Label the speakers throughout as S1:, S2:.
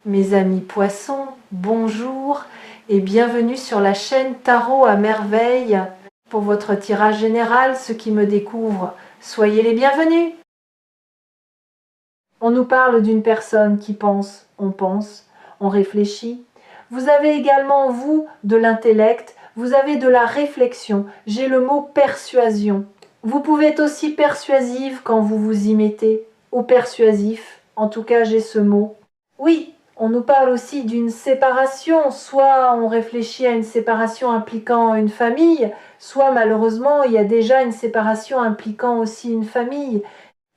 S1: Mes amis poissons, bonjour et bienvenue sur la chaîne Tarot à merveille. Pour votre tirage général, ceux qui me découvrent, soyez les bienvenus. On nous parle d'une personne qui pense, on réfléchit. Vous avez également, vous, de l'intellect, vous avez de la réflexion. J'ai le mot persuasion. Vous pouvez être aussi persuasive quand vous vous y mettez, ou persuasif, en tout cas j'ai ce mot. Oui, on nous parle aussi d'une séparation, soit on réfléchit à une séparation impliquant une famille, soit malheureusement il y a déjà une séparation impliquant aussi une famille.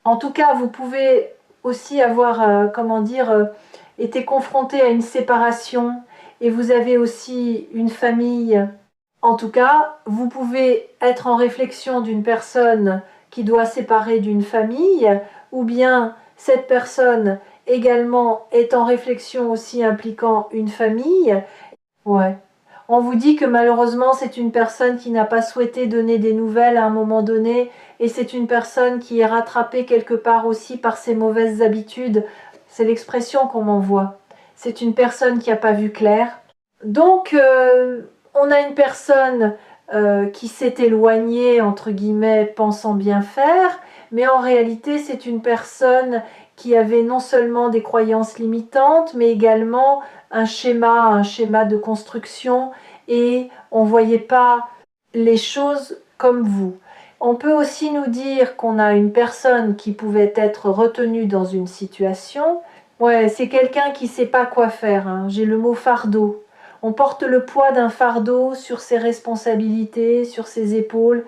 S1: En tout cas, vous pouvez aussi avoir, été confronté à une séparation et vous avez aussi une famille. En tout cas, vous pouvez être en réflexion d'une personne qui doit séparer d'une famille, ou bien cette personne également est en réflexion aussi impliquant une famille. Ouais. On vous dit que malheureusement c'est une personne qui n'a pas souhaité donner des nouvelles à un moment donné et c'est une personne qui est rattrapée quelque part aussi par ses mauvaises habitudes. C'est l'expression qu'on m'envoie. C'est une personne qui n'a pas vu clair. Donc on a une personne qui s'est éloignée, entre guillemets, pensant bien faire, mais en réalité c'est une personne qui avait non seulement des croyances limitantes, mais également un schéma de construction, et on ne voyait pas les choses comme vous. On peut aussi nous dire qu'on a une personne qui pouvait être retenue dans une situation. Ouais, c'est quelqu'un qui ne sait pas quoi faire, hein. J'ai le mot fardeau. On porte le poids d'un fardeau sur ses responsabilités, sur ses épaules.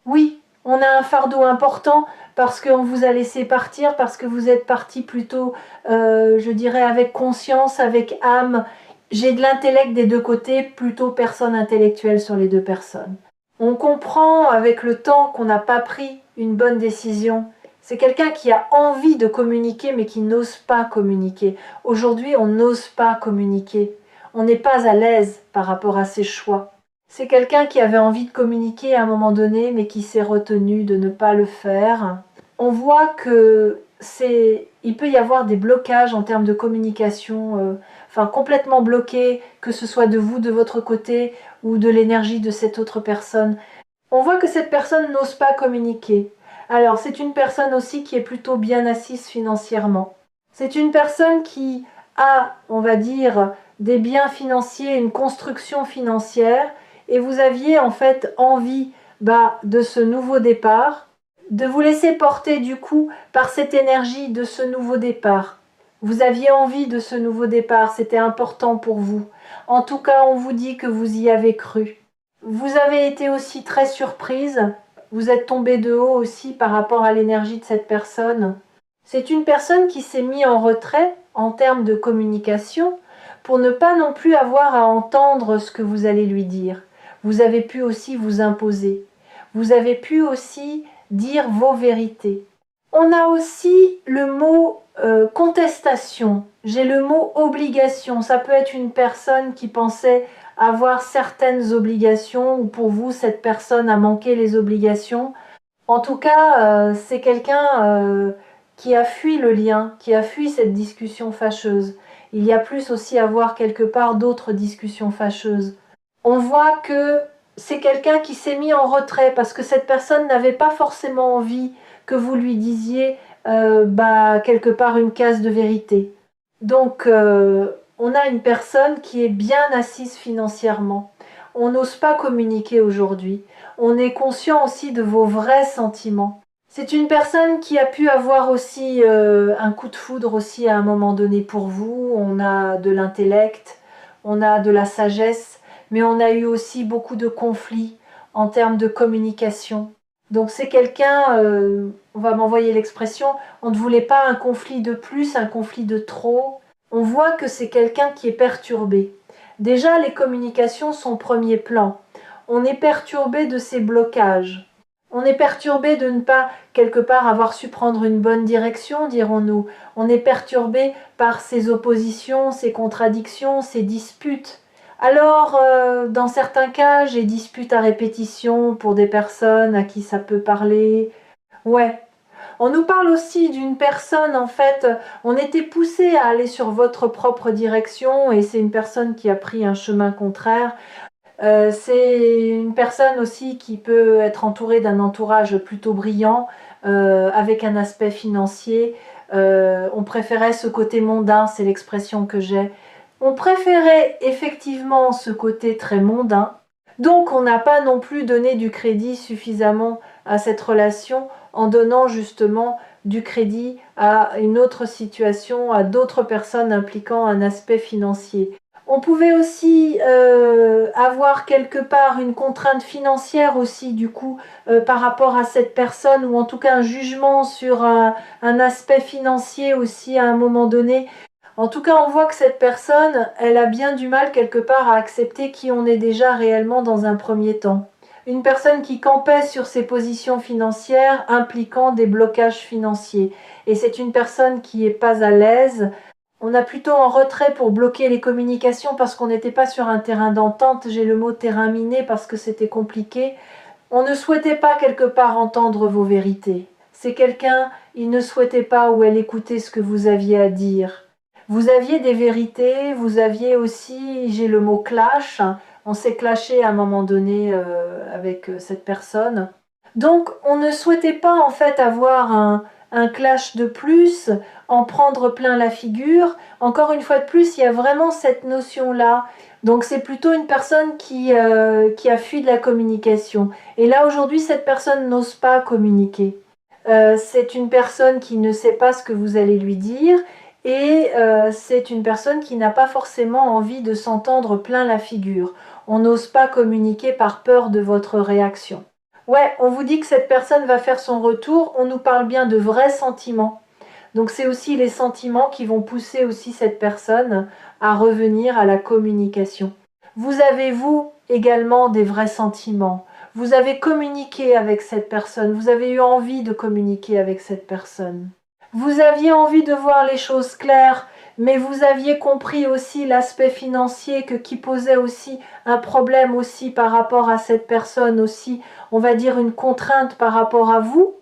S1: Oui, on a un fardeau important parce qu'on vous a laissé partir, parce que vous êtes parti plutôt, je dirais, avec conscience, avec âme. J'ai de l'intellect des deux côtés, plutôt personne intellectuelle sur les deux personnes. On comprend avec le temps qu'on n'a pas pris une bonne décision. C'est quelqu'un qui a envie de communiquer mais qui n'ose pas communiquer. Aujourd'hui, on n'ose pas communiquer. On n'est pas à l'aise par rapport à ses choix. C'est quelqu'un qui avait envie de communiquer à un moment donné, mais qui s'est retenu de ne pas le faire. On voit que il peut y avoir des blocages en termes de communication, complètement bloqués, que ce soit de vous, de votre côté, ou de l'énergie de cette autre personne. On voit que cette personne n'ose pas communiquer. Alors, c'est une personne aussi qui est plutôt bien assise financièrement. C'est une personne qui a, on va dire, des biens financiers, une construction financière, et vous aviez en fait envie de ce nouveau départ, de vous laisser porter du coup par cette énergie de ce nouveau départ. Vous aviez envie de ce nouveau départ, c'était important pour vous. En tout cas, on vous dit que vous y avez cru. Vous avez été aussi très surprise, vous êtes tombé de haut aussi par rapport à l'énergie de cette personne. C'est une personne qui s'est mise en retrait en termes de communication pour ne pas non plus avoir à entendre ce que vous allez lui dire. Vous avez pu aussi vous imposer. Vous avez pu aussi dire vos vérités. On a aussi le mot contestation. J'ai le mot obligation. Ça peut être une personne qui pensait avoir certaines obligations, ou pour vous, cette personne a manqué les obligations. En tout cas, c'est quelqu'un qui a fui le lien, qui a fui cette discussion fâcheuse. Il y a plus aussi à voir quelque part d'autres discussions fâcheuses. On voit que c'est quelqu'un qui s'est mis en retrait parce que cette personne n'avait pas forcément envie que vous lui disiez quelque part une case de vérité. Donc, on a une personne qui est bien assise financièrement. On n'ose pas communiquer aujourd'hui. On est conscient aussi de vos vrais sentiments. C'est une personne qui a pu avoir aussi un coup de foudre aussi à un moment donné pour vous. On a de l'intellect, on a de la sagesse, mais on a eu aussi beaucoup de conflits en termes de communication. Donc c'est quelqu'un, on va m'envoyer l'expression, on ne voulait pas un conflit de plus, un conflit de trop. On voit que c'est quelqu'un qui est perturbé. Déjà, les communications sont premier plan. On est perturbé de ces blocages. On est perturbé de ne pas, quelque part, avoir su prendre une bonne direction, dirons-nous. On est perturbé par ces oppositions, ces contradictions, ces disputes. Alors, dans certains cas, j'ai disputes à répétition pour des personnes à qui ça peut parler. Ouais, On nous parle aussi d'une personne, en fait, on était poussé à aller sur votre propre direction et c'est une personne qui a pris un chemin contraire. C'est une personne aussi qui peut être entourée d'un entourage plutôt brillant, avec un aspect financier. On préférait ce côté mondain, c'est l'expression que j'ai. On préférait effectivement ce côté très mondain. Donc on n'a pas non plus donné du crédit suffisamment à cette relation en donnant justement du crédit à une autre situation, à d'autres personnes impliquant un aspect financier. On pouvait aussi avoir quelque part une contrainte financière aussi du coup par rapport à cette personne ou en tout cas un jugement sur un aspect financier aussi à un moment donné. En tout cas, on voit que cette personne, elle a bien du mal quelque part à accepter qui on est déjà réellement dans un premier temps. Une personne qui campait sur ses positions financières impliquant des blocages financiers. Et c'est une personne qui n'est pas à l'aise. On a plutôt en retrait pour bloquer les communications parce qu'on n'était pas sur un terrain d'entente. J'ai le mot terrain miné parce que c'était compliqué. On ne souhaitait pas quelque part entendre vos vérités. C'est quelqu'un, il ne souhaitait pas ou elle écoutait ce que vous aviez à dire. Vous aviez des vérités, vous aviez aussi, j'ai le mot clash, on s'est clashé à un moment donné avec cette personne. Donc on ne souhaitait pas en fait avoir un clash de plus, en prendre plein la figure. Encore une fois de plus, il y a vraiment cette notion-là. Donc c'est plutôt une personne qui a fui de la communication. Et là aujourd'hui, cette personne n'ose pas communiquer. C'est une personne qui ne sait pas ce que vous allez lui dire et c'est une personne qui n'a pas forcément envie de s'entendre plein la figure. On n'ose pas communiquer par peur de votre réaction. Ouais, on vous dit que cette personne va faire son retour, on nous parle bien de vrais sentiments. Donc c'est aussi les sentiments qui vont pousser aussi cette personne à revenir à la communication. Vous avez, vous, également des vrais sentiments. Vous avez communiqué avec cette personne, vous avez eu envie de communiquer avec cette personne. Vous aviez envie de voir les choses claires, mais vous aviez compris aussi l'aspect financier qui posait aussi un problème aussi par rapport à cette personne aussi, on va dire une contrainte par rapport à vous.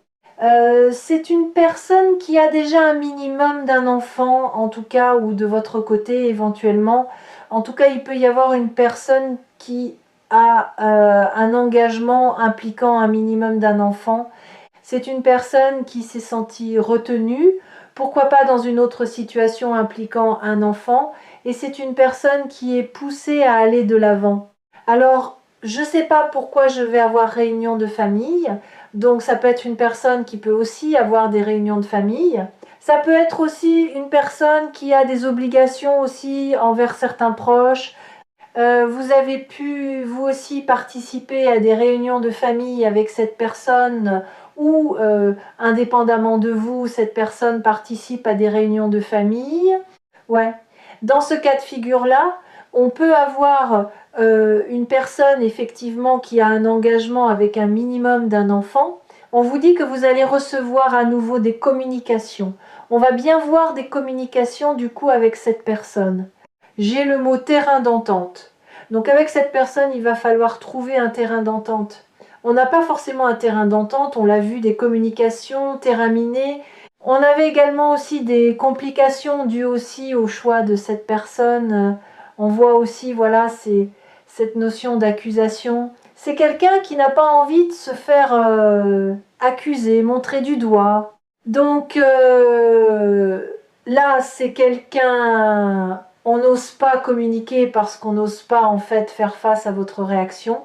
S1: C'est une personne qui a déjà un minimum d'un enfant, en tout cas, ou de votre côté éventuellement. En tout cas, il peut y avoir une personne qui a un engagement impliquant un minimum d'un enfant. C'est une personne qui s'est sentie retenue, pourquoi pas dans une autre situation impliquant un enfant, et c'est une personne qui est poussée à aller de l'avant. Alors, je ne sais pas pourquoi je vais avoir réunion de famille, donc ça peut être une personne qui peut aussi avoir des réunions de famille. Ça peut être aussi une personne qui a des obligations aussi envers certains proches. Vous avez pu vous aussi participer à des réunions de famille avec cette personne ou indépendamment de vous, cette personne participe à des réunions de famille. Ouais. Dans ce cas de figure-là, on peut avoir une personne effectivement qui a un engagement avec un minimum d'un enfant. On vous dit que vous allez recevoir à nouveau des communications. On va bien voir des communications du coup avec cette personne. J'ai le mot terrain d'entente. Donc avec cette personne, il va falloir trouver un terrain d'entente. On n'a pas forcément un terrain d'entente, on l'a vu, des communications, terrain miné. On avait également aussi des complications dues aussi au choix de cette personne. On voit aussi, voilà, c'est cette notion d'accusation. C'est quelqu'un qui n'a pas envie de se faire accuser, montrer du doigt. Donc là, c'est quelqu'un, on n'ose pas communiquer parce qu'on n'ose pas en fait faire face à votre réaction.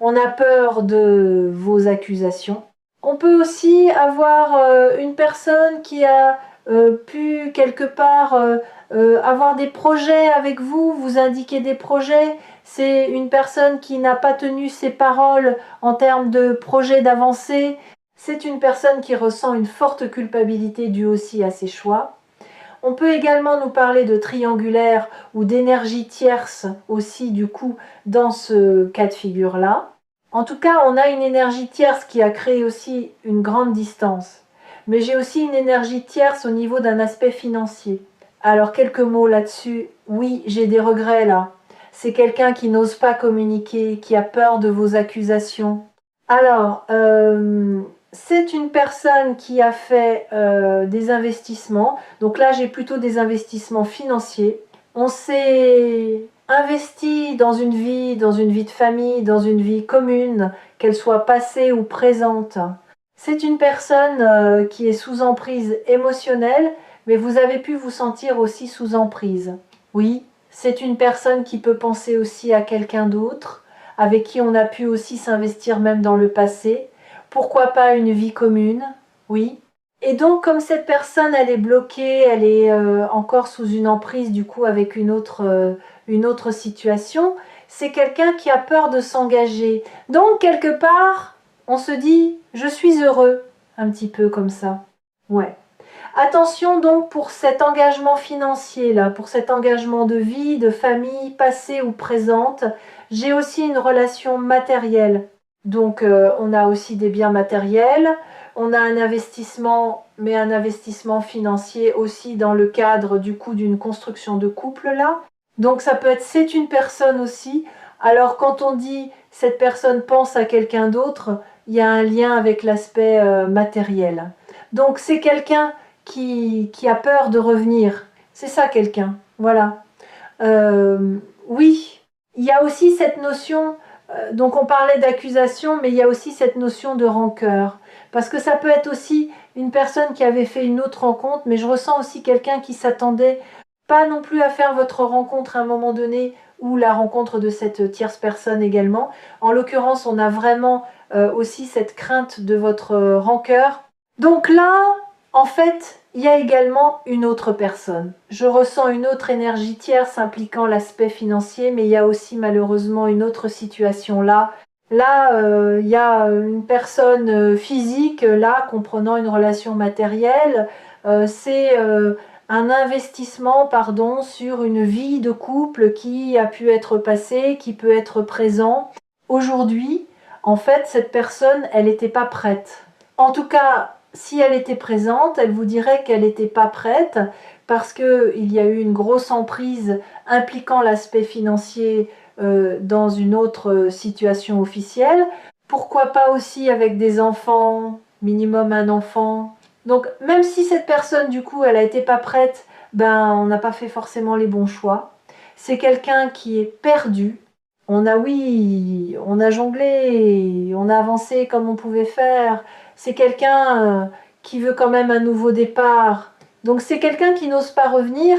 S1: On a peur de vos accusations. On peut aussi avoir une personne qui a pu quelque part avoir des projets avec vous, vous indiquer des projets. C'est une personne qui n'a pas tenu ses paroles en termes de projet d'avancée. C'est une personne qui ressent une forte culpabilité due aussi à ses choix. On peut également nous parler de triangulaire ou d'énergie tierce aussi du coup dans ce cas de figure-là. En tout cas, on a une énergie tierce qui a créé aussi une grande distance. Mais j'ai aussi une énergie tierce au niveau d'un aspect financier. Alors quelques mots là-dessus. Oui, j'ai des regrets là. C'est quelqu'un qui n'ose pas communiquer, qui a peur de vos accusations. Alors, c'est une personne qui a fait des investissements. Donc là, j'ai plutôt des investissements financiers. On s'est investi dans une vie de famille, dans une vie commune, qu'elle soit passée ou présente. C'est une personne qui est sous emprise émotionnelle, mais vous avez pu vous sentir aussi sous emprise. Oui, c'est une personne qui peut penser aussi à quelqu'un d'autre, avec qui on a pu aussi s'investir même dans le passé. Pourquoi pas une vie commune? Oui. Et donc, comme cette personne, elle est bloquée, elle est encore sous une emprise, du coup, avec une autre situation, c'est quelqu'un qui a peur de s'engager. Donc, quelque part, on se dit, je suis heureux, un petit peu comme ça. Ouais. Attention donc pour cet engagement financier là, pour cet engagement de vie, de famille, passée ou présente. J'ai aussi une relation matérielle. Donc on a aussi des biens matériels, on a un investissement, mais un investissement financier aussi dans le cadre du coup d'une construction de couple là. Donc ça peut être c'est une personne aussi. Alors quand on dit cette personne pense à quelqu'un d'autre, il y a un lien avec l'aspect matériel. Donc c'est quelqu'un qui a peur de revenir. C'est ça quelqu'un. Voilà. Oui, il y a aussi cette notion, donc on parlait d'accusation, mais il y a aussi cette notion de rancœur. Parce que ça peut être aussi une personne qui avait fait une autre rencontre, mais je ressens aussi quelqu'un qui s'attendait pas non plus à faire votre rencontre à un moment donné, ou la rencontre de cette tierce personne également. En l'occurrence, on a vraiment aussi cette crainte de votre rancœur. Donc là, en fait, il y a également une autre personne. Je ressens une autre énergie tierce impliquant l'aspect financier, mais il y a aussi malheureusement une autre situation là. Là, il y a une personne physique, là, comprenant une relation matérielle. C'est un investissement, pardon, sur une vie de couple qui a pu être passée, qui peut être présent. Aujourd'hui, en fait, cette personne, elle n'était pas prête. En tout cas, si elle était présente, elle vous dirait qu'elle n'était pas prête parce qu'il y a eu une grosse emprise impliquant l'aspect financier dans une autre situation officielle. Pourquoi pas aussi avec des enfants, minimum un enfant. Donc même si cette personne du coup elle a été pas prête, ben on n'a pas fait forcément les bons choix. C'est quelqu'un qui est perdu. On a jonglé, on a avancé comme on pouvait faire. C'est quelqu'un qui veut quand même un nouveau départ. Donc c'est quelqu'un qui n'ose pas revenir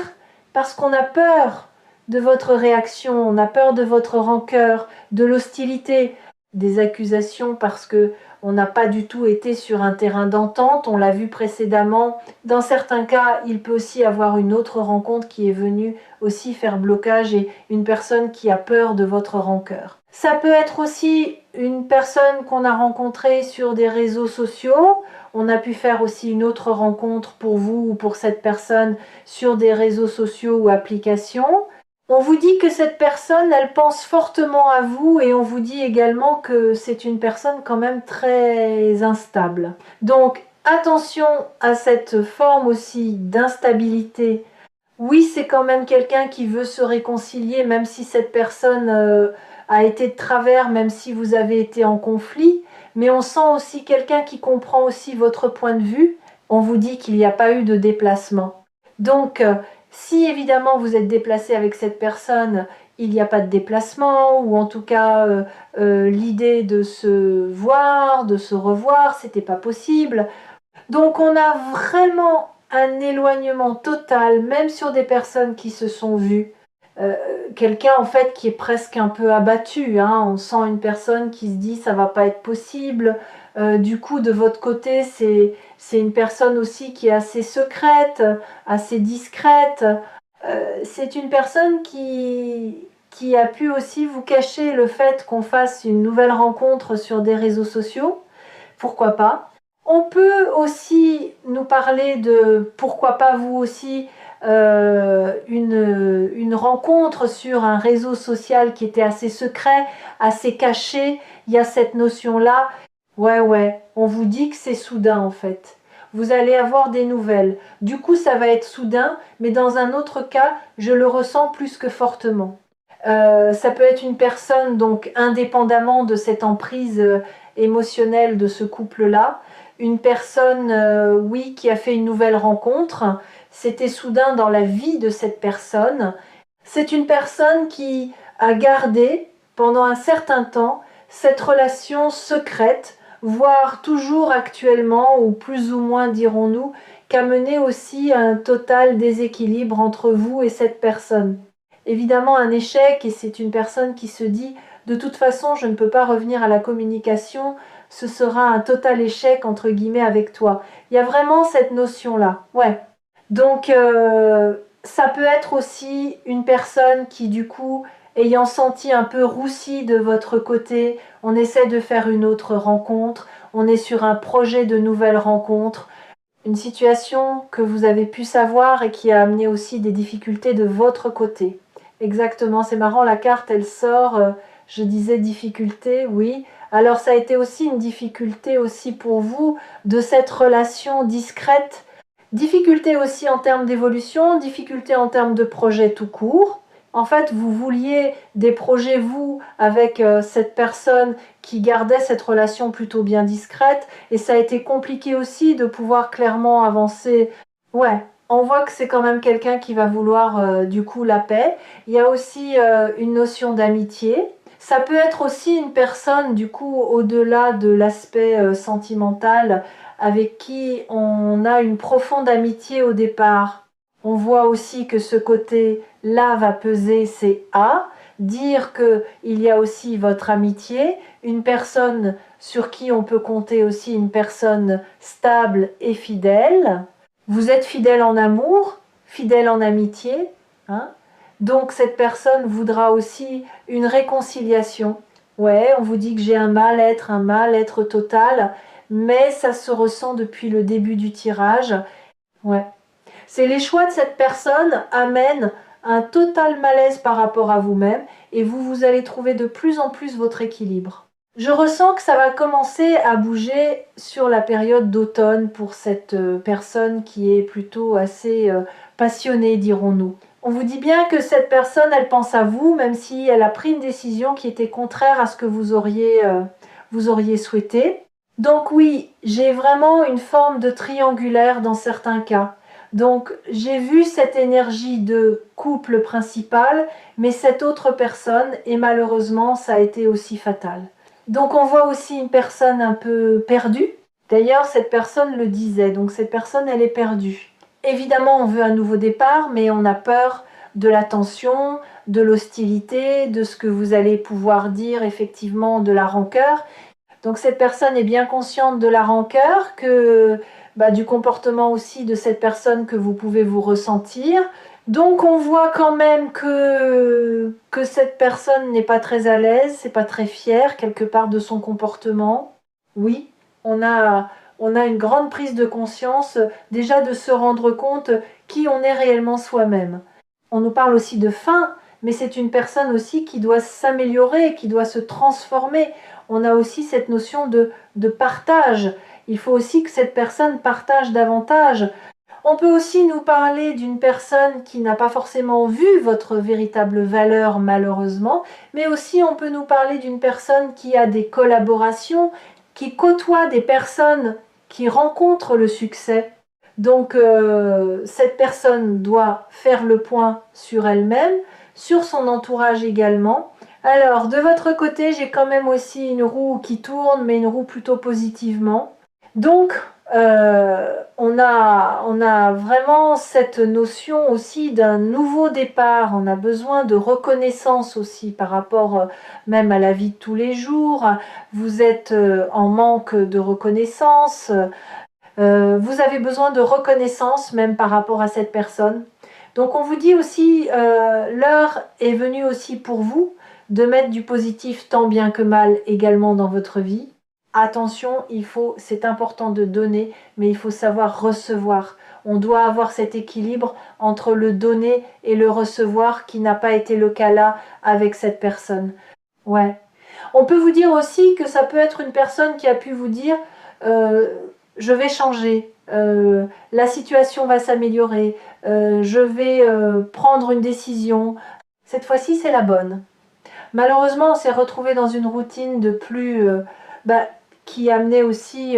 S1: parce qu'on a peur de votre réaction, on a peur de votre rancœur, de l'hostilité, des accusations parce que on n'a pas du tout été sur un terrain d'entente, on l'a vu précédemment. Dans certains cas, il peut aussi avoir une autre rencontre qui est venue aussi faire blocage et une personne qui a peur de votre rancœur. Ça peut être aussi une personne qu'on a rencontrée sur des réseaux sociaux. On a pu faire aussi une autre rencontre pour vous ou pour cette personne sur des réseaux sociaux ou applications. On vous dit que cette personne, elle pense fortement à vous et on vous dit également que c'est une personne quand même très instable. Donc attention à cette forme aussi d'instabilité. Oui, c'est quand même quelqu'un qui veut se réconcilier, même si cette personne a été de travers, même si vous avez été en conflit. Mais on sent aussi quelqu'un qui comprend aussi votre point de vue. On vous dit qu'il n'y a pas eu de déplacement. Donc, si évidemment vous êtes déplacé avec cette personne, il n'y a pas de déplacement, ou en tout cas l'idée de se voir, de se revoir, c'était pas possible. Donc on a vraiment un éloignement total, même sur des personnes qui se sont vues. Quelqu'un en fait qui est presque un peu abattu, hein. On sent une personne qui se dit ça va pas être possible. Du coup de votre côté c'est une personne aussi qui est assez secrète, assez discrète. C'est une personne qui a pu aussi vous cacher le fait qu'on fasse une nouvelle rencontre sur des réseaux sociaux. Pourquoi pas? On peut aussi nous parler de pourquoi pas vous aussi une rencontre sur un réseau social qui était assez secret, assez caché. Il y a cette notion-là. Ouais, on vous dit que c'est soudain en fait. Vous allez avoir des nouvelles. Du coup, ça va être soudain, mais dans un autre cas, je le ressens plus que fortement. Ça peut être une personne, donc indépendamment de cette emprise émotionnelle de ce couple-là, une personne, oui, qui a fait une nouvelle rencontre. C'était soudain dans la vie de cette personne. C'est une personne qui a gardé pendant un certain temps cette relation secrète, voire toujours actuellement, ou plus ou moins dirons-nous, qu'a mené aussi à un total déséquilibre entre vous et cette personne. Évidemment un échec, et c'est une personne qui se dit de toute façon je ne peux pas revenir à la communication, ce sera un total échec entre guillemets avec toi. Il y a vraiment cette notion là, ouais. Donc ça peut être aussi une personne qui du coup ayant senti un peu roussi de votre côté, on essaie de faire une autre rencontre, on est sur un projet de nouvelle rencontre, une situation que vous avez pu savoir et qui a amené aussi des difficultés de votre côté. Exactement, c'est marrant, la carte elle sort, je disais difficulté, oui. Alors ça a été aussi une difficulté aussi pour vous de cette relation discrète. Difficulté aussi en termes d'évolution, difficulté en termes de projet tout court. En fait, vous vouliez des projets, vous, avec cette personne qui gardait cette relation plutôt bien discrète, et ça a été compliqué aussi de pouvoir clairement avancer. Ouais, on voit que c'est quand même quelqu'un qui va vouloir du coup la paix. Il y a aussi une notion d'amitié. Ça peut être aussi une personne, du coup, au-delà de l'aspect sentimental, avec qui on a une profonde amitié au départ. On voit aussi que ce côté-là va peser, c'est A. Dire qu'il y a aussi votre amitié, une personne sur qui on peut compter aussi, une personne stable et fidèle. Vous êtes fidèle en amour, fidèle en amitié, hein? Donc cette personne voudra aussi une réconciliation. Ouais, on vous dit que j'ai un mal-être total, mais ça se ressent depuis le début du tirage. Ouais. C'est les choix de cette personne amènent un total malaise par rapport à vous-même et vous allez trouver de plus en plus votre équilibre. Je ressens que ça va commencer à bouger sur la période d'automne pour cette personne qui est plutôt assez passionnée, dirons-nous. On vous dit bien que cette personne, elle pense à vous, même si elle a pris une décision qui était contraire à ce que vous auriez souhaité. Donc oui, j'ai vraiment une forme de triangulaire dans certains cas. Donc j'ai vu cette énergie de couple principal, mais cette autre personne, et malheureusement ça a été aussi fatal. Donc on voit aussi une personne un peu perdue. D'ailleurs cette personne le disait, donc cette personne elle est perdue. Évidemment on veut un nouveau départ, mais on a peur de la tension, de l'hostilité, de ce que vous allez pouvoir dire effectivement, de la rancœur. Donc cette personne est bien consciente de la rancœur, du comportement aussi de cette personne que vous pouvez vous ressentir. Donc on voit quand même que cette personne n'est pas très à l'aise, c'est pas très fière quelque part de son comportement. Oui, on a une grande prise de conscience déjà de se rendre compte qui on est réellement soi-même. On nous parle aussi de faim, mais c'est une personne aussi qui doit s'améliorer, qui doit se transformer. On a aussi cette notion de partage. Il faut aussi que cette personne partage davantage. On peut aussi nous parler d'une personne qui n'a pas forcément vu votre véritable valeur malheureusement, mais aussi on peut nous parler d'une personne qui a des collaborations, qui côtoie des personnes qui rencontrent le succès. Donc cette personne doit faire le point sur elle-même, sur son entourage également. Alors de votre côté, j'ai quand même aussi une roue qui tourne, mais une roue plutôt positivement. Donc on a vraiment cette notion aussi d'un nouveau départ. On a besoin de reconnaissance aussi par rapport même à la vie de tous les jours. Vous êtes en manque de reconnaissance. Vous avez besoin de reconnaissance même par rapport à cette personne. Donc on vous dit aussi, l'heure est venue aussi pour vous de mettre du positif tant bien que mal également dans votre vie. Attention, c'est important de donner, mais il faut savoir recevoir. On doit avoir cet équilibre entre le donner et le recevoir qui n'a pas été le cas là avec cette personne. Ouais. On peut vous dire aussi que ça peut être une personne qui a pu vous dire je vais changer, la situation va s'améliorer, je vais prendre une décision. Cette fois-ci, c'est la bonne. Malheureusement, on s'est retrouvé dans une routine de plus qui amenait aussi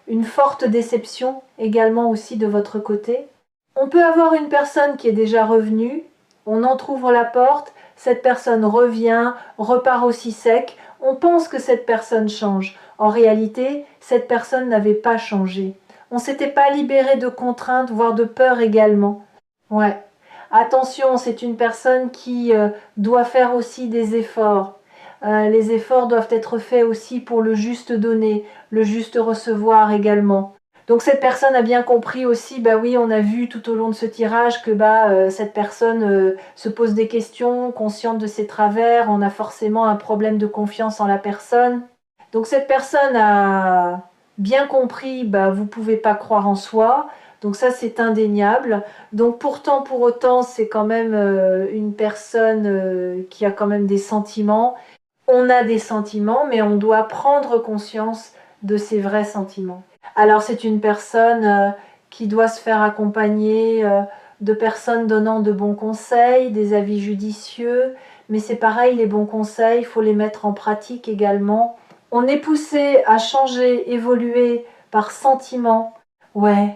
S1: une forte déception également aussi de votre côté. On peut avoir une personne qui est déjà revenue, on entrouvre la porte, cette personne revient, repart aussi sec, on pense que cette personne change. En réalité, cette personne n'avait pas changé. On ne s'était pas libéré de contraintes, voire de peur également. Ouais. Attention, c'est une personne qui doit faire aussi des efforts. Les efforts doivent être faits aussi pour le juste donner, le juste recevoir également. Donc cette personne a bien compris aussi, bah oui, on a vu tout au long de ce tirage que cette personne se pose des questions, consciente de ses travers, on a forcément un problème de confiance en la personne. Donc cette personne a bien compris, vous ne pouvez pas croire en soi, donc ça c'est indéniable. Donc pourtant, pour autant, c'est quand même une personne qui a quand même des sentiments. On a des sentiments, mais on doit prendre conscience de ses vrais sentiments. Alors c'est une personne qui doit se faire accompagner de personnes donnant de bons conseils, des avis judicieux, mais c'est pareil, les bons conseils, il faut les mettre en pratique également. On est poussé à changer, évoluer par sentiment. Ouais,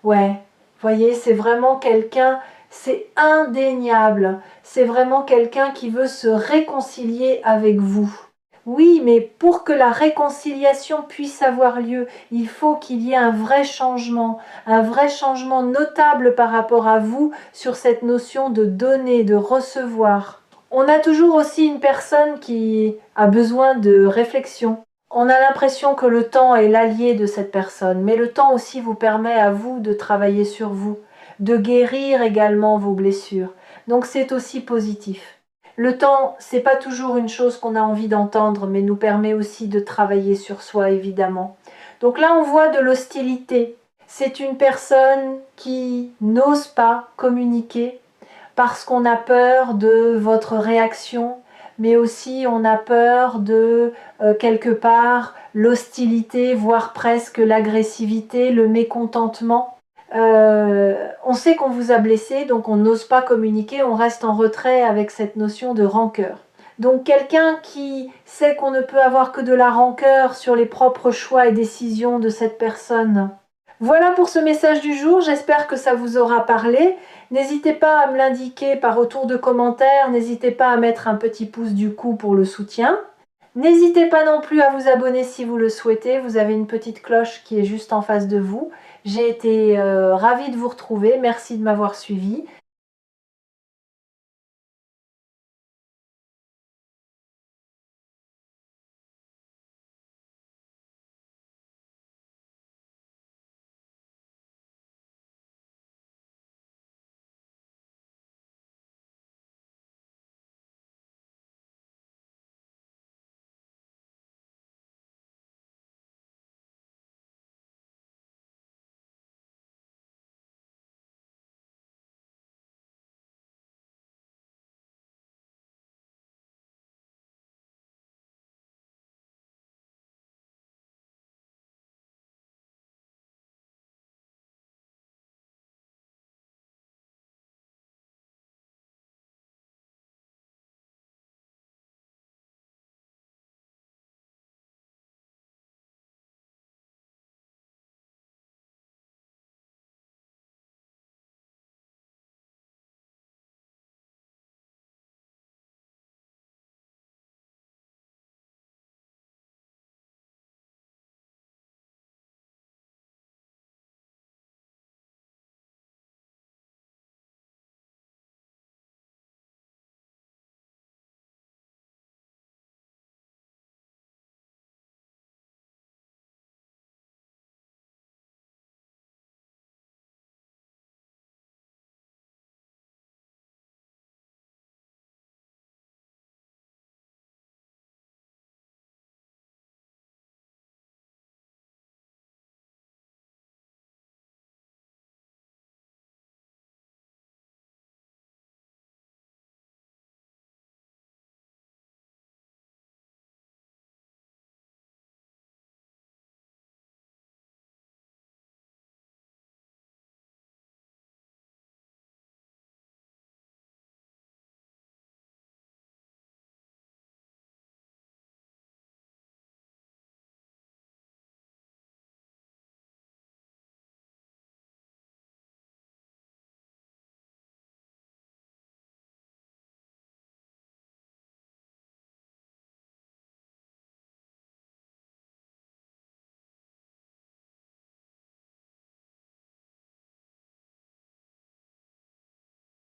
S1: ouais. Voyez, c'est vraiment quelqu'un, c'est indéniable. C'est vraiment quelqu'un qui veut se réconcilier avec vous. Oui, mais pour que la réconciliation puisse avoir lieu, il faut qu'il y ait un vrai changement notable par rapport à vous sur cette notion de donner, de recevoir. On a toujours aussi une personne qui a besoin de réflexion. On a l'impression que le temps est l'allié de cette personne, mais le temps aussi vous permet à vous de travailler sur vous, de guérir également vos blessures. Donc c'est aussi positif. Le temps, c'est pas toujours une chose qu'on a envie d'entendre, mais nous permet aussi de travailler sur soi, évidemment. Donc là, on voit de l'hostilité. C'est une personne qui n'ose pas communiquer parce qu'on a peur de votre réaction, mais aussi on a peur de, quelque part, l'hostilité, voire presque l'agressivité, le mécontentement. On sait qu'on vous a blessé, donc on n'ose pas communiquer, on reste en retrait avec cette notion de rancœur. Donc quelqu'un qui sait qu'on ne peut avoir que de la rancœur sur les propres choix et décisions de cette personne. Voilà pour ce message du jour, j'espère que ça vous aura parlé. N'hésitez pas à me l'indiquer par retour de commentaire, n'hésitez pas à mettre un petit pouce du coup pour le soutien. N'hésitez pas non plus à vous abonner si vous le souhaitez, vous avez une petite cloche qui est juste en face de vous. J'ai été ravie de vous retrouver, merci de m'avoir suivi